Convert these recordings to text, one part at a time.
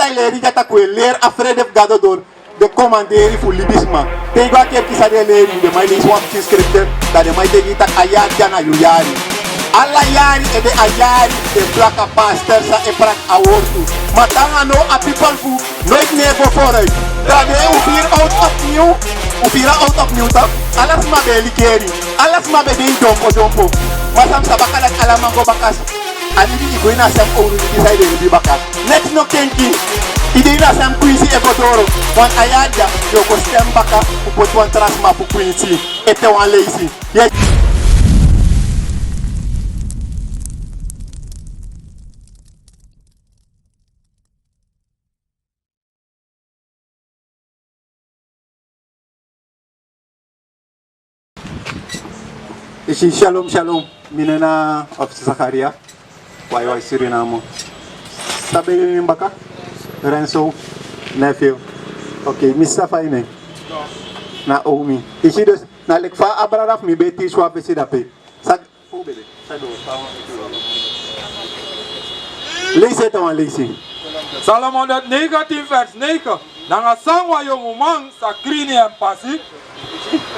data leri jata kwe ler afrede gado dor de comanderi fu libisma te gwa ker kisa de leri de mai swap scripteur da de mai te gita ayat jana yu yari alla yari e de ayari de plaka pastor sa e prak awortu matanga no a people fu nooit nego vooruit da de ufir out opnieuw ufira out opnieuw tap alas ma beli keri alas ma be de jompo masam sabaka dak alamango bakas alibi iguina sam oru di side di bakas next no kenki idina sam quincy egodoro wan ayada yo ko stem baka upot wan transma fu quincy ete wan lazy yes Ishi shalom shalom minena of Zakaria wai Suriname sabe ni baka Renzo nephew okay Mr. Fine na Omi ishi dus na lek fa abraraf mi beti swap si dape sag fu bebe sado lees to lees Salomon dat 19 vers 9 nanga sangwa yo mumang sa krini en pasi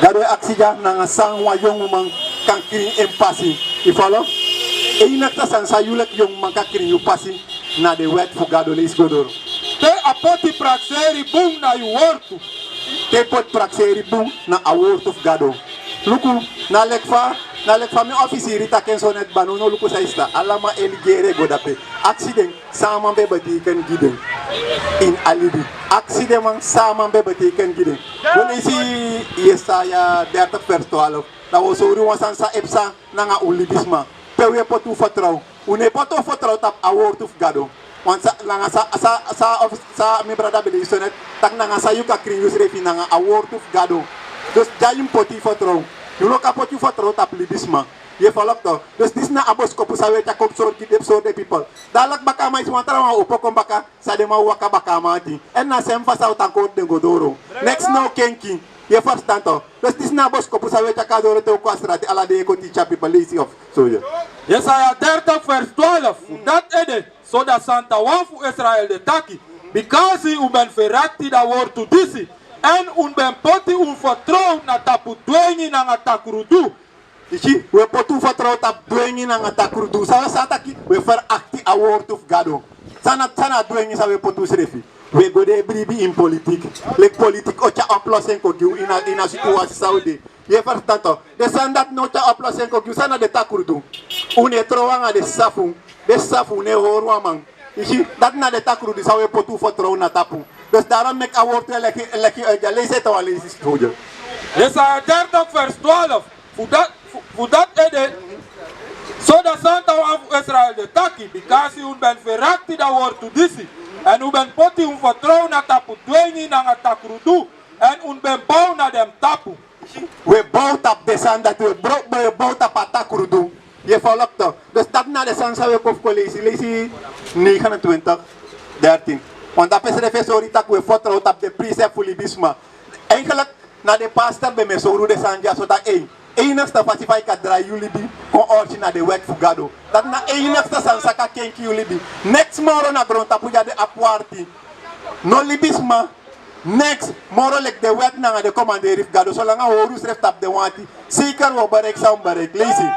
gado aksija nanga sangwa yo mumang kan kiri en pasi you follow e inakta sansa yulek yo mumang kan kiri you pasi na de wet fu gado lees godoro te apoti praxeri bung na yu wortu te pot praxeri bung na awortu fu gado luku na lekfa mi office rita kensonet banono luku saista alama eligere godape accident sama be bati kan giden in alibi accident man sama be bati kan giden don isi yesaya derta pertoalo da wosori wasan sa epsa nanga ulibisma pewe potu fatrau une potu fatrau tap awortu gado wansa nanga sa mi brada be isonet tak nanga sa yuka krius refi nanga awortu gado dos jayim poti fatrau yulo ka poti fatrau tap libisma ye follow to dus dis na abos ko pusawe ta kop sor kidep sor de people dalak baka mai swantara ma upo ko baka sa de ma waka baka mati en na sem fa sa utan ko de godoro next no kenki ye first tanto dus dis na abos ko pusawe ta kadoro te ko astrati ala de ko teacher people lazy of soldier Yesaya 30 vers 12 dat ede so da santa wafu Israel de taki because u ben verratti da wortu disi en un ben poti un vertrouw na tapu dwengi na ngatakurudu ishi we potu fatrau tap duengi na ngatakurudu sawa sataki we fer akti a word of gado sana duengi sa we potu srefi we go de bribi in politique le politique o cha aplosen ko giu ina situasi saudi ye fer tanto de sandat no cha aplosen ko giu sana de takurudu une trowanga de safu ne horwa man ishi dat na de takurudu sa we potu fatrau na tapu dus daarom mek a word leki lees to lees soldier Yesaya 30 vers 12 Fudat ede so da santa wafu Israel de taki because u ben verratti da wortu disi en u ben poti un vertrouw na tapu dwengi na ngatakrudu en un ben bouw na dem tapu we bouwt op de zand dat we bouwt op atakrudu je volgt toch dus dat na de zand zou ik of lezen 29 13 want dat is de refesori tak we vertrouwt op de precept voor libisma eigenlijk na de pastor be mesoru de sanja so dat enigste pacify ka dra yulibi kon orchi na de wet fugado dat na enigste sansaka kenki yulibi next moro na gron tapuja de apwarti no libisma next moro lek de wet na de commander gado so langa horus ref tap de wanti seker wo barek sam barek lazy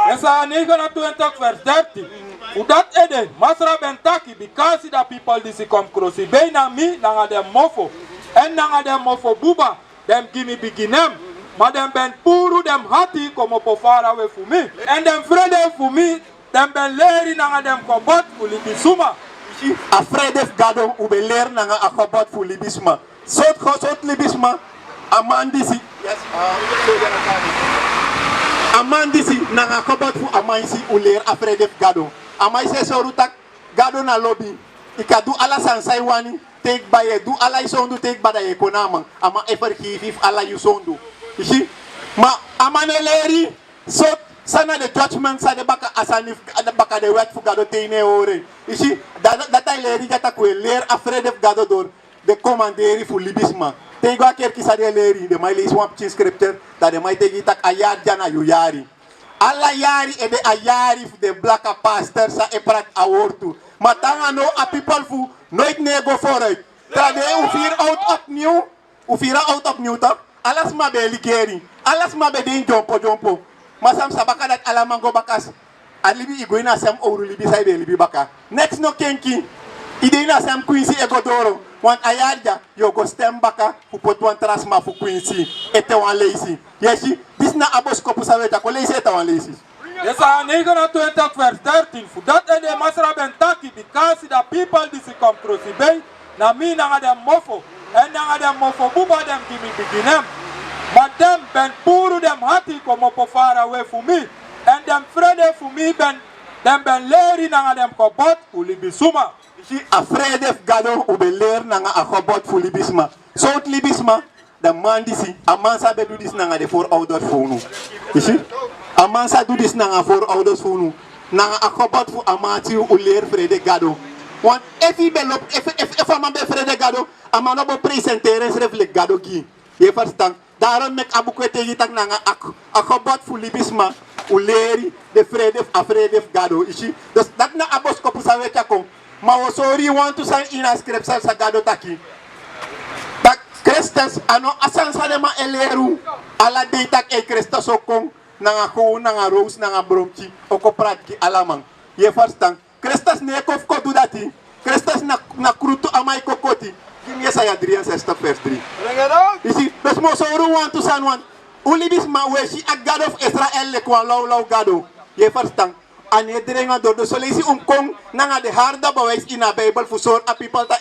Yesaya 29 vers 13 Udat ede masra ben taki because the people disi kom krosi be na mi na dem mofo en na dem mofo buba dem gimi biginem maar dem ben puru dem hati como po fara we fumi en dem vrede fumi dem ben leri na dem kobot uli bisuma a vrede gado ube ler na a kobot fu libisma sot libisma amandisi yes amandisi na a kobot fu amaisi uler a vrede gado amaise sorutak gado na lobby ikadu ala sansai wani take baye du ala isondu take badaye konama ama ever if ala yusondu ishi ma amaneleri so sana de judgment sa de baka asanif ada baka de wet fu gado teine ore ishi data leri jata ko ler afre de gado dor de commanderi fu libisma te go aker ki sa de leri de mai les swap chin scripture da de mai te gitak ayar jana yu yari alla yari e de ayari fu de blaka pastor sa e prat awortu Maar tanga no a people fu nooit nego vooruit. Trade u vier oud opnieuw. U vier oud opnieuw toch? Alles maar bij ligeri. Alles maar bij den jompo. Maar sam sabaka dat alamango bakas. Alibi iguina sam oru libi sai be libi baka. Next no kenki. Idena sam Quincy egodoro. Want ayarja yo go stem baka fu pot wan trasma fu Quincy. Ete wan lazy. Yeshi, dis na abos kopu saweta ko lazy ete wan lazy. Yesa 29 vers 13. Voor dat de masra ben taki because the people die kom krosi bij na mi na dem mofo en na dem mofo buba dem kimi beginem. Maar dem ben puru dem hati komo po far away for me en dem vrede for me ben leri na dem kobot ulibisuma. Si afrede gado ube leer na a kobot fu libisma. Sout libisma de man disi amansa be du dis na de voorouders fonu. Isi amansa du dis na voorouders fonu. Na a kobot fu amati u leer vrede gado. Want if he belop if a man be vrede gado amano bo presenteren reflect gado gi. Je verstaan? Daarom mek abukwete yitak na a kobot fu libisma u leri de vrede afrede gado. Isi dus dat na abos kopu sa weka kon. Maar we sorry want to sign in a script sa gado taki. Tak Christus ano asansa de ma eleru ala de tak e Christus okong nanga ko nanga rose nanga bromchi oko prat ki alamang. Je verstaan? Christus ne kof ko do dati. Christus na kruto amai kokoti. Kim Yesaya 63 vers 3. You see, bes mo sorry want to sign one. Ulibis ma weshi a God of Israel le kwa law gado. Je verstaan? Ane drenga do so lesi kong nanga de harda bawais in a Bible for sort a people ta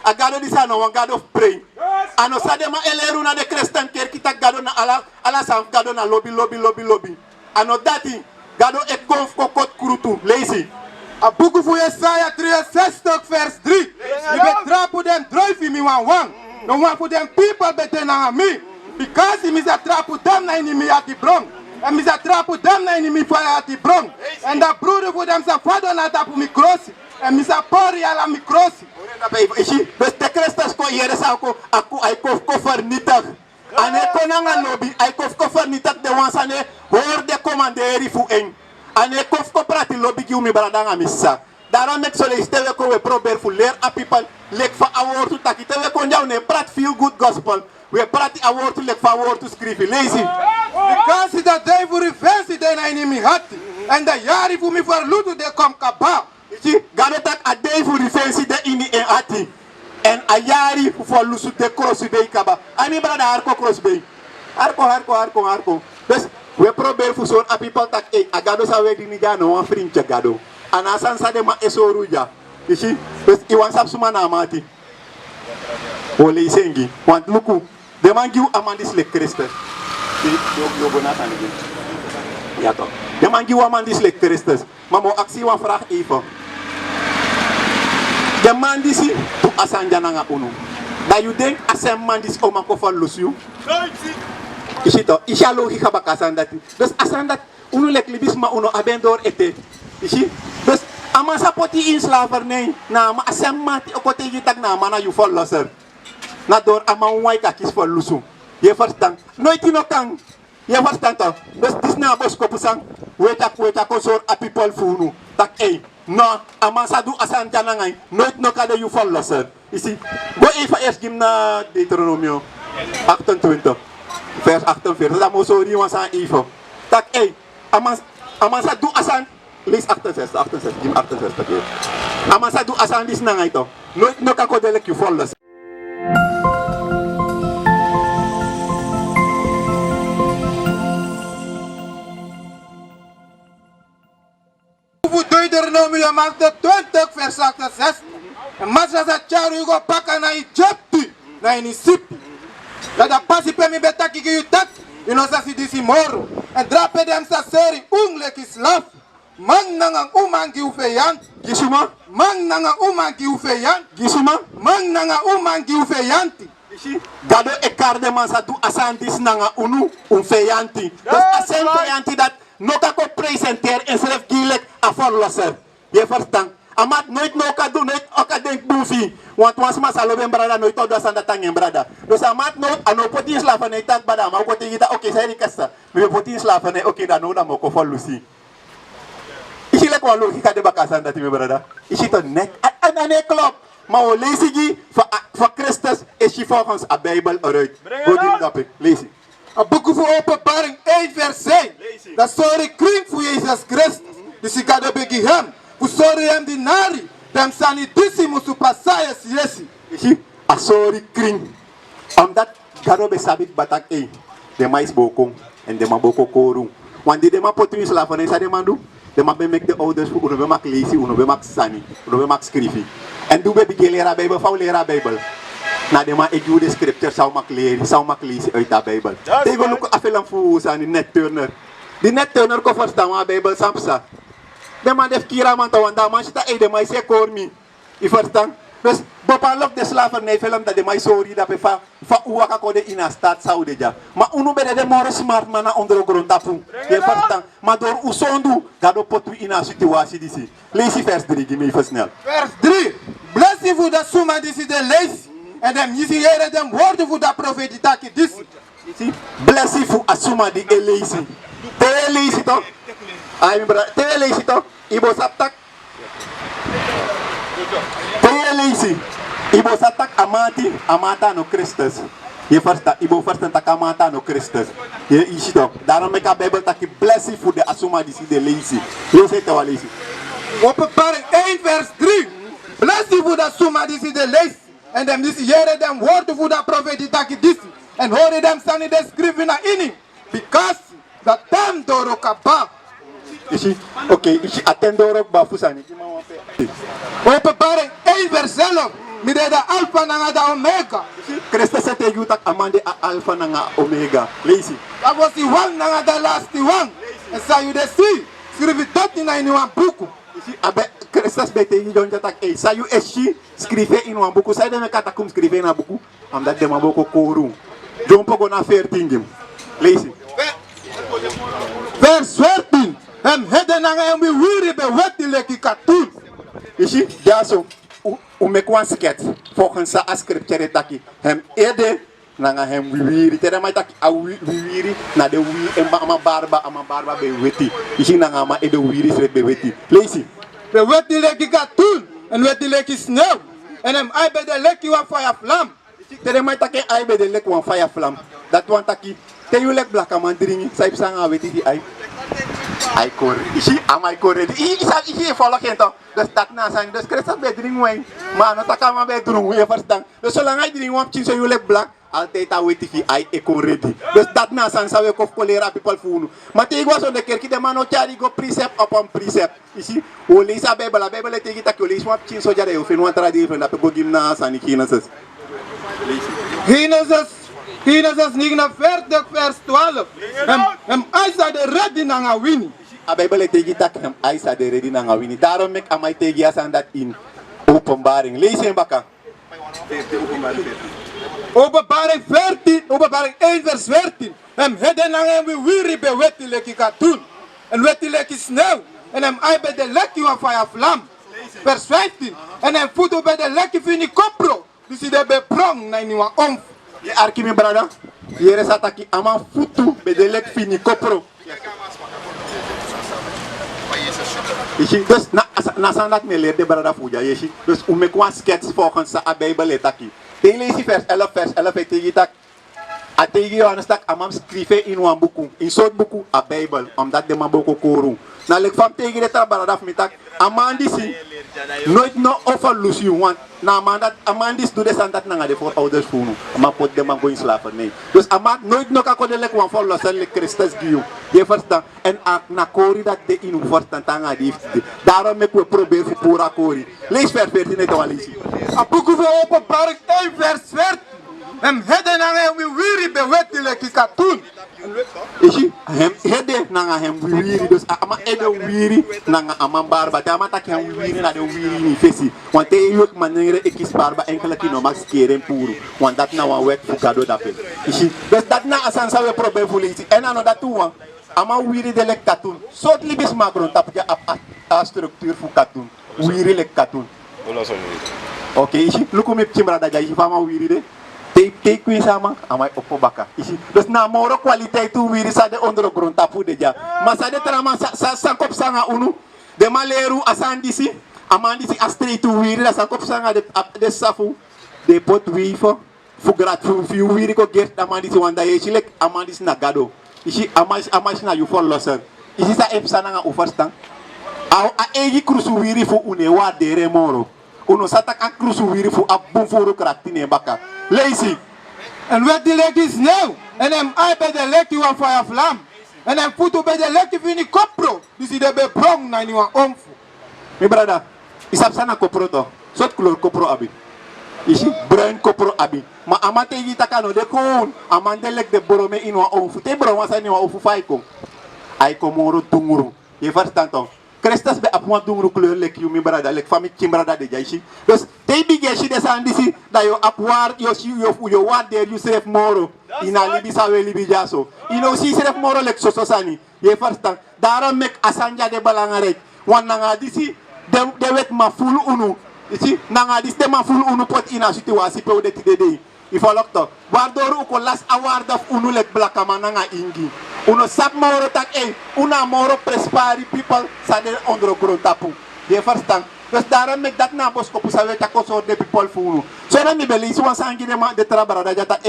a gado di sana one God of pray. Ano sadema eleru na de Christian kerk kita gado na ala sam gado na lobby. Ano dati gado e konf kokot kurutu lazy. A boek voor Jesaja 63 vers 3. Je betrapt voor dem drive mi wan. No one for them people beter na me. Because he is a trap voor dem na enemy at the bron. En mis a trap voor dem na enemy for at the bron. En dat broeder voor dem sa fado na tapu mi crossi. En mis a pori ala mi crossi. Ishi, bes te Christus ko yere sa aku ay ko vernietig. Ane ko nanga lobby ay ko vernietig de wansane hoor de commanderi fu en. Ane ko prati lobby gi umi baradanga missa. Daarom met solliciteer we probeer fu leer a people lek fa award to takite we kon jou ne prat feel good gospel. We prati award to lek fa award to skriven lazy. Because dat day voor reversie de na enemy had. En dat jari voor mi verlutu de kom kaba. Ishi, gado tak a day fu defensi de ini en ati. En a yari fu lusu de cross bay kaba. Ani brada harko cross bay. Harko. Dus we probeer fu son a people tak a gado sa we dini jano wan frinche gado. Anasan sa de ma esoruja. Ishi, dus iwan sap suma na amati. Ole isengi. Want luku, de man giu amandis le Christus. Yo bonatan again. Ja toch. De man giu amandis le Christus. Maar mo actie wan vraag even. De man disi tu asanja nanga unu. Dat you denk asem man disi o man ko van lusiu. Ishi to, isha logika bak asandati. Dus asandat unu lek libis ma uno abendor ete. Ishi. Dus ama sa poti in slavernij na ma asem mati o kote yitak na mana you fall loser. Na door ama wai ka kis for lusu. Je verstaan. Nooit ino kang. Je verstaan to. Dus dis na bos ko pusang. Weta ko sor a people funu. Tak no, amasa du asan jana ngay. Nooit no kada you fall loser. Isi. Go even eerst gim na Deuteronomio 28. Vers 48. Dat mo sorry wan sa ifo. Tak amasa du asan. Lees 68. Gim 68 tak amasa du asan dis na ngay to. Nooit no kako delek you fall loser. Deuteronomie maakte 20 vers 68. En massa sa charu yugo paka na Egypti. Na inisipi. Dat pasi pe mi betaki ki yutak. Inosa si disi moro. En drape dem sa seri ungleki slaf. Mang nangang umangi ufeyan. Gisuma. Mang nangang umangi ufeyan. Gisuma. Mang nangang umangi ufeyanti. Gado ekarde man sa tu asantis nanga unu feyanti. Dus asen feyanti dat no kako presenter en self gilek a forloser. Je verstaan? Amat nooit no ka do nooit oka denk bufi. Want was mas aloben brada nooit todo asanda tangen brada. Dus amat no ano poti slafane tak bada ma ko tingita okay sai kasta. Me poti slafane okay da no da mo ko follusi. Isi le kwa logika de bakasan dat mi brada. Is het een nek? En nee, klopt. Maar we lezen die van Christus is je volgens de Bijbel eruit. Hoe die dat ik? Lees je. A boek van Openbaring 1 vers 1. Dat sorry kring voor Jezus Christus. Dus ik ga de begi hem. Voor sorry hem die nari. Dem sanitissimo su passaya siesi. Is je? A sorry kring. Omdat garo be sabit batak e. De mais bokong. En de ma boko korum. Want die de ma potri slaven sa de mandu. De ma be mek de ouders voor uno be mak lezen, uno be mak sani, uno be mak schrijven. En doe be bigi lera Bijbel, vou lera Bijbel. Na de ma eju de scripture zou mak lezen uit de Bijbel. Tegen look afelam fu sani net turner. Die net turner ko verstaan wa Bijbel samsa. De ma def kira man tawanda man sita e de ma se kormi. I verstaan. Dus bepaalde de slavernij film dat de mij sorry dat we van uwaka kode in een stad Saudi ja. Maar uno bede de more smart man na ondergrond tapu. Je verstaan. Maar door usondu gado potu in een situatie disi. Lees vers 3, give me even snel. Vers 3. Bless you voor dat suma disi de lees. En dem jisi here dem woorden voor dat profetitaki disi. Bless you voor asuma di elezi. Te elezi toch? Ay mi brada, te elezi toch? Ibo saptak. Lazy. Ibo satak amata no Christus. Je versta, Ibo versta tak amata no Christus. Je is toch. Daarom make a Bijbel taki blessing voor de asuma die de lazy. Lees het wel lazy. Openbaring 1 vers 3. Blessing voor dat suma die de lees. En dem disi here dem woorden voor dat profetie taki disi. En hoor dem staan in de schrift na ini. Because dat tem dorokaba. Oké, is attendorok bafusani. Openbaring 1 vers 11. Mide da alpha nanga da omega. Christus zet tegen tak amande a alpha nanga omega. Lazy. Dat was die one nanga da last die one. En sa you de see. Schrijf dat in een boek. Abe Christus bete John tak e sa you eshi scrive in een boek. Sa de me katakum scrive na boek. Omdat de maboko koru. John pogo na 14. Lazy. Vers 14. Hem heden nanga hem wiri be wetti leki katun. Ishi, ja zo. Umekwan sket. Volgens sa scripture taki. Hem ede nanga hem wiri. Tere mai taki a wiri na de wiri emba ama barba be wetti. Ishi nanga ma ede wiri sre be wetti. Lazy. Be wetti leki katun. En wetti leki sneeuw. En hem ai be de leki wa fire flam. Tere mai taki ai be de lek wan fire flam. Dat wan taki. Te you lek blaka man dringi. Saip sanga wetti di ai. Ai kor. Ishi amai kor. Ishi follow kento. Dus dat na zijn. Dus Christus be drink wine. Maar no taka ma be drink je verstaan. Dus zolang ai drink wap chin so you lek black. Altijd a wetti fi ai eko ready. Dus dat na zijn sa we kof kolera people funu. Maar te igwa so de kerk de man no chari go precept upon precept. Ishi o lees a Bijbel. A Bijbel te gita ko lees wap chin so jare o fin wan tradi fin dat go gimna sani Genesis. Genesis 49 vers 12. Hem aisa de ready nanga wini. A Bijbel tegi tak hem aisa de ready nanga wini. Daarom mek amai tegi asan dat in openbaring. Lees hem baka. Openbaring 14, openbaring 1 vers 14. Hem heden nanga hem wiri be wetti leki katun. En wetti leki sneeuw. En hem ai be de leki wa fire vlam. Vers 15. En hem voeto be de leki fini kopro. Dus de be prong na niwa omf. Je arki mi brada. Yere sataki ama futu bedelek fini kopro. Ishi, dus na sandat me leer de brada fuja yeshi. Dus umekwa skets volgens sa Bijbel etaki. Ten lees vers 11 vers 11 etegi tak. Ategi Johannes tak amam skrive in wan buku. In soort buku a Bijbel. Omdat de man boko koru. Na lek fam tegi de tra brada mi tak. Amandisi. Nooit no offer lusi want na mandat amandis doe de sandat nanga de voor ouders funu ama pot de man go in slavernij dus ama nooit no ka ko de lek wan for lossen le Christus giu je verstaan en ak na kori dat de in verstaan tanga di daarom me ko probeer fu pura kori lees vers 14 net walisi A boek van Openbaring 1 vers 14. Hem heden nanga hem wiri be wetti leki katun. Ishi hem hede nanga hem wiri dus ama ede wiri nanga ama barba dama tak hem wiri na de wiri ni fesi want te yok manere ekis barba enkele kino max keren puru want dat na wan wet fu kado dape ishi dus dat na asan sa we problem fu leti en ano dat wan ama wiri de lek katun sot libis magron tap ja a structuur fu katun wiri lek katun oke ishi lukumi chimra daga ishi fama wiri de Take kuin sama amai opo baka. Isi. Dus na moro kwaliteit tu wiri sa de ondergrond tapu de ja. Maar sa de trama sa kop sanga unu. De maleru asandisi, amandisi astreitu wiri, dat kop sanga de safu, de pot wifo, fugrat fu wiri ko gert amandisi wanda ye chilek amandisi na gado. Isi amais na you for loser. Isi sa epsana nga ufarstan. A egi krusu wiri fu une wa dere moro. Uno satak a krusu wiri fu abun furu kraktine baka. Lazy. En wat die lek is nou. En hem ai bij de lek die wan fire vlam. En hem voet bij de lek die vini kopro. Dus die de bebrong na ni wan omfu. Mi brada, isap sana kopro to. Sot kleur kopro abi. Isi bruin kopro abi. Ma amate yi takano de kon. Amande lek de borome in wan omfu. Te bro wan sa ni wan omfu faiko. Ay komoro tunguru. Je verstanto. Krestas be apwa dungru kleur lek yu mi brada lek fami kimbrada de jaishi. Dus te bigeshi de sandisi da yo apwar yo wa der you sref moro. Ina libi sawe libi jaso. Ino si sref moro lek sososani. Je verstan. Daarom mek asanja de balangarek. Wan nanga disi de wet ma full unu. Isi nanga dis de ma full unu pot ina situatie pe de tidede. Ifolokto. Waardoor uko las award of unu lek blakama nanga ingi. Uno sap moro tak una moro prespari people sa de ondergrond tapu. Je verstaan. Dus daarom mek dat na bos kopu sa weta koso de people funu. So na mi beli isi wan sangi de trabara da jata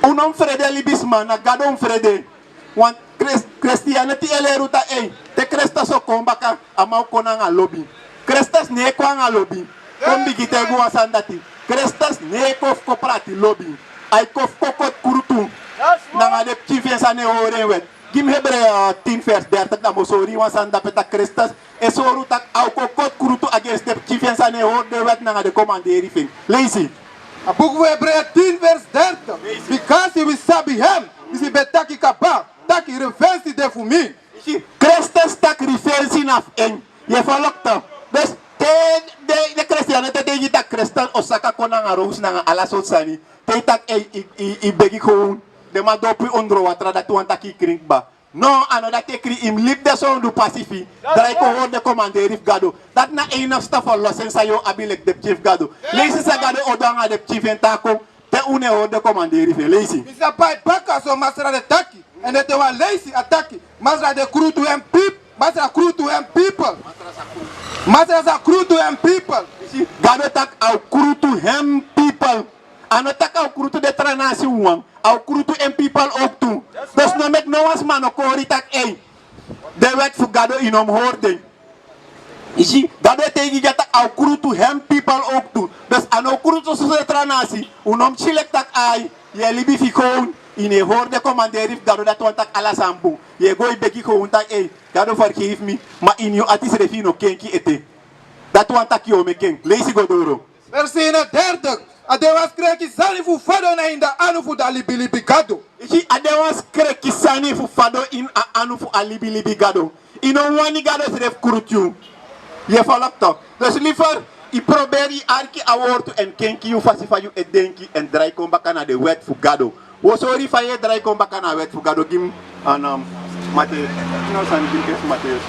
unom frede libisma na gadon frede. Want Christianity eleruta te Kresta so kombaka ama kona nga lobby. Krestas ne kwa nga lobby. Kombi gitegu wasandati. Krestas ne kof koprati lobby. Ay kof kokot kurutu. Nanga de chifiensa ne orenwet. Gim Hebre 10 vers 30 na mosori wasanda peta Krestas. Esoru tak au kokot kurutu against de chifiensa ne orenwet nanga de commanderi fin. Lazy. A boek we Hebreeën 10 vers 30. Because we sabi hem. Isi betaki kapa. Taki referentie de fumi. Krestas tak referentie naf en. Je volokta. Dus de Christianen te degi tak Krestas osaka kona nga roos na nga alasot sani. Te tak i begi gewoon. De ma dopi ondro watra dat wan taki krink ba. No, ano dat te kri im lip de son du pacifi. Drai ko hoor de commanderif gado. Dat na enough stuff for losen sa yo abilek de chief gado. Leisi sa gado odanga de chief en tako. Te une hoor de commanderif leisi. Misa pai baka so masra de taki. En de te wa leisi ataki. Masra de crew to hem people. Masra crew to hem people. Masra sa crew to hem people. Gado tak au crew to hem people. Ano tak au crew to de tranasi uang. Au crew to hem people ook toe. Dus no met no was man okori tak de wet voor gado inom hoorde. Isi gado tegi gata au crew to hem people ook toe. Dus ano crew to so de tranasi unom chilek tak ai. Ye libi fikon. Ine hoorde commanderif gado dat want tak ala sambu. Ye go beki ko untak gado vergeef me. Ma in yo atis refino kenki ete. Dat want tak yo meken. Leisi godoro. Versine 30. Adewas kreki sani fu fado na inda anu fu dalibilibi gado. Ichi adewas kreki sani fu fado in a anu fu alibilibi gado. Ino wani gado sref kurutju. Je volgt. Dus liever, I probeer je arki awortu en kenki you fasifa you edenki en draai kom baka na de wet fu gado. Wo sorry fa ye draai kom baka na wet fu gado gim an Mattheus. No san gim kes Mattheus.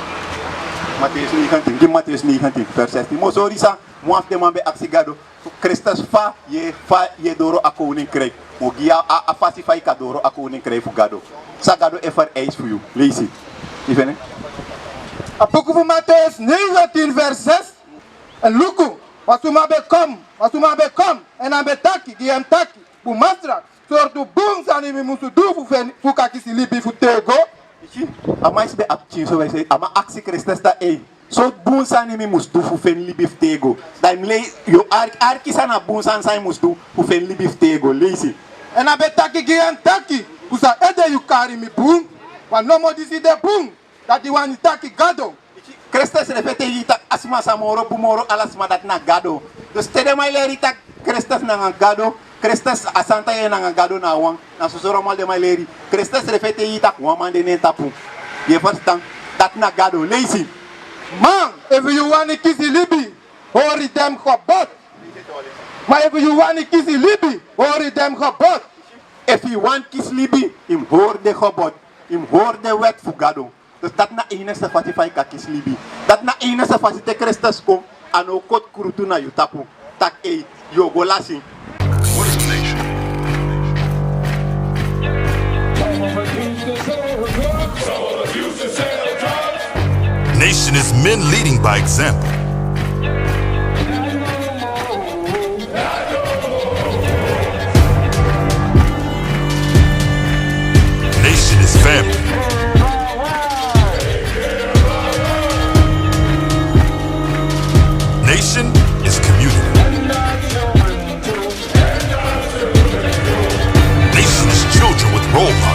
Mattheus 19, gim Mattheus 19 vers 16. Mo sorry sa mo af de mambe aksi gado. Christus fa ye doro ako unin krek. O gia a fasifa I kadoro ako unin krek fu gado. Sa gado ever eis fu you. Lazy. Even A boek van Matthäus 19 vers 6. En luku, wasuma be kom, en aan be taki, die hem taki, bu masra, soortu boom sani mi musu du fu kakisi libi fu tego. Ama is be apchi so wij ama aksi Christus da so boom sani mi musu du fu fen libi fu tego. Da im lei yo arki sana boom san sai musu du fu fen libi fu tego, lazy. En aan be taki, die hem taki, usa ede you carry mi boom, wan no mo disi de boom, dat die wan taki gado. Christus repete yita asma samoro bumoro alasma dat na gado. Dus tede mai leri tak Christus na gado, Christus asanta ye na gado na wang, na susoro mal de mai leri. Christus repete yita waman de nentapu. Je verstaan dat na gado lazy. Man, if you want to kiss libi, hori dem gebod. Maar if you want to kiss libi, hori dem gebod. If you want kiss libi, im hoor de gebod, im hoor de wet fu gado. Dus dat na enige fatifai ka kiss libi. Dat na enige fatite Christus kom ano kot kurutu na yutapu. Tak yo golasi. Nation is men leading by example. Nation is family. Nation is community. Nation is children with role models.